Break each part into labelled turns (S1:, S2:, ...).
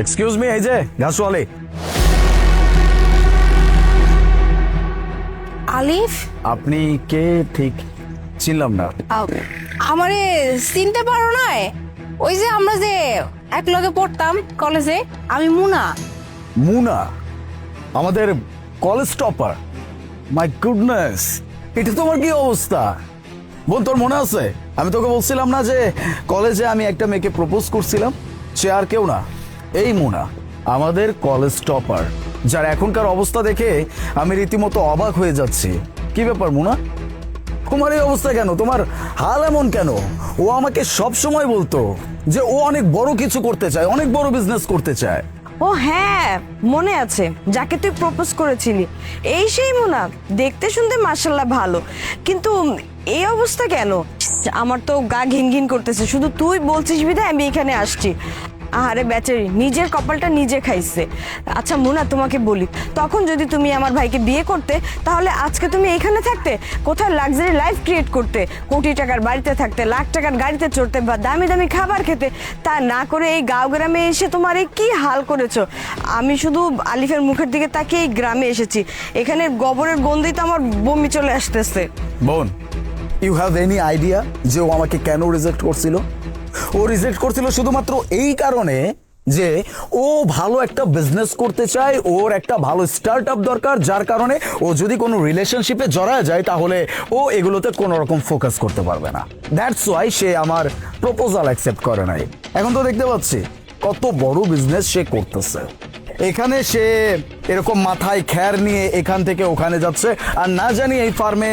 S1: Excuse me, এই যে ঘাসওয়ালি।
S2: আলিফ,
S1: আপনি কে ঠিক চিনলাম না।
S2: আমারে চিনতে পারো না? ওই যে আমরা যে এক লগে পড়তাম কলেজে, আমি মুনা।
S1: মুনা? আমাদের কলেজ টপার? মাই গুডনেস, এটা তোমার কি অবস্থা? বোন, তোর মনে আছে আমি তোকে বলছিলাম না যে কলেজে আমি একটা মেয়েকে প্রপোজ করছিলাম? সে আর কেউ না, এই মুনা, আমাদের কলেজ টপার, যার এখনকার অবস্থা দেখে আমি রীতিমতো অবাক হয়ে যাচ্ছি। কি ব্যাপার মুনা, তোমার এই অবস্থা কেন? তোমার হাল এমন কেন? ও আমাকে সব সময় বলতো যে ও অনেক বড় কিছু করতে চায়, অনেক বড় বিজনেস করতে চায়।
S3: ও হ্যাঁ, মনে আছে, যাকে তুই প্রপোজ করেছিলি। এই সেই মোনা, দেখতে শুনতে মাশাআল্লাহ ভালো, কিন্তু এই অবস্থা কেন? আমার তো গা ঘিন ঘিন করতেছে, শুধু তুই বলছিস বিধায় আমি এখানে আসছি। আরে বেচারি, নিজের কপালটা নিজে খাইছে। আচ্ছা মুনা, তোমাকে বলি, তখন যদি তুমি আমার ভাইকে বিয়ে করতে, তাহলে আজকে তুমি এখানে থাকতে, কোথায় লাক্সারি লাইফ ক্রিয়েট করতে, কোটি টাকার বাড়িতে থাকতে, লাখ টাকার গাড়িতে চড়তে, বা দামি দামি খাবার খেতে। তা না করে এই গাঁও গ্রামে এসে তোমার এই কি হাল করেছো? আমি শুধু আলিফের মুখের দিকে তাকিয়ে এই গ্রামে এসেছি, এখানে গোবরের গন্ধেই তো আমার বমি চলে আসতেছে।
S1: বোন, ইউ হ্যাভ এনি আইডিয়া যে ও আমাকে কেন রিজেক্ট করছিল? ও রিজেক্ট করছিল শুধুমাত্র এই কারণে যে ও ভালো একটা বিজনেস করতে চায়, ওর একটা ভালো স্টার্ট আপ দরকার, যার কারণে ও যদি কোনো রিলেশনশিপে জড়ায় যায় তাহলে ও এগুলোতে কোনো রকম ফোকাস করতে পারবে না। দ্যাটস ওয়াই সে আমার প্রপোজাল অ্যাকসেপ্ট করে নাই। এখন তো দেখতে পাচ্ছি কত বড় বিজনেস সে করতেছে। এখানে সে এরকম মাথায় খ্যার নিয়ে এখান থেকে ওখানে যাচ্ছে, আর না জানি এই ফার্মে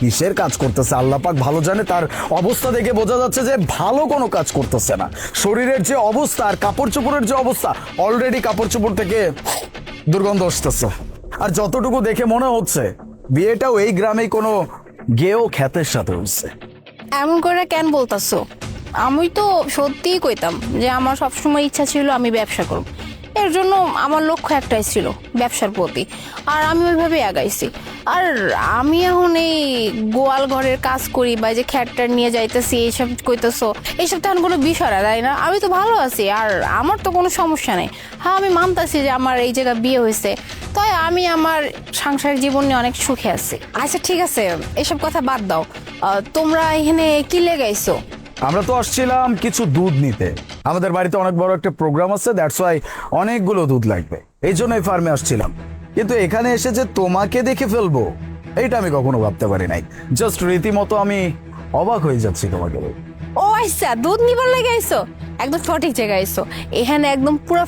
S1: কিসের কাজ করতেছে আল্লাহ পাক ভালো জানে। তার অবস্থা দেখে বোঝা যাচ্ছে যে ভালো কোনো কাজ করতেছে না। শরীরের যে অবস্থা আর কাপড় চোপড়ের যে অবস্থা, অলরেডি কাপড় চোপড় থেকে দুর্গন্ধ আসতেছে। আর যতটুকু দেখে মনে হচ্ছে বিয়েটাও এই গ্রামেই কোনো গেও খ্যাতের সাথে হচ্ছে।
S2: এমন করে কেন বলতাছো? আমি তো সত্যিই কইতাম যে আমার সবসময় ইচ্ছা ছিল আমি ব্যবসা করব। এর জন্য আমার লক্ষ্য একটাই ছিল, ব্যবসার প্রতি, আর আমি ওইভাবে আগাইছি। আর আমি এখন এই গোয়াল ঘরের কাজ করি বা যে খ্যাটটা নিয়ে যাইতেছি, এইসব কইতেছো, এইসব তো এখন কোনো বিষয় না, তাই না? আমি তো ভালো আছি, আর আমার তো কোনো সমস্যা নেই। হ্যাঁ, আমি মানতাছি যে আমার এই জায়গায় বিয়ে হয়েছে, তাই আমি আমার সাংসারিক জীবন নিয়ে অনেক সুখে আছি। আচ্ছা ঠিক আছে, এসব কথা বাদ দাও। তোমরা এখানে কি লেগাইছো?
S1: আমরা তো আসছিলাম কিছু দুধ নিতে, আমাদের বাড়িতে অনেক বড় একটা প্রোগ্রাম আছে, দ্যাটস ওয়াই অনেকগুলো দুধ লাগবে, এই জন্য এই ফার্মে আসছিলাম। কিন্তু এখানে এসে যে তোমাকে দেখে ফেলবো এইটা আমি কখনো ভাবতে পারি নাই। জাস্ট রীতিমতো আমি অবাক হয়ে যাচ্ছি তোমাকে।
S2: ও আচ্ছা, দুধ নিবার লেগে আইছো, একদম সঠিক জায়গায় আইছো। এখানে একদম পুরো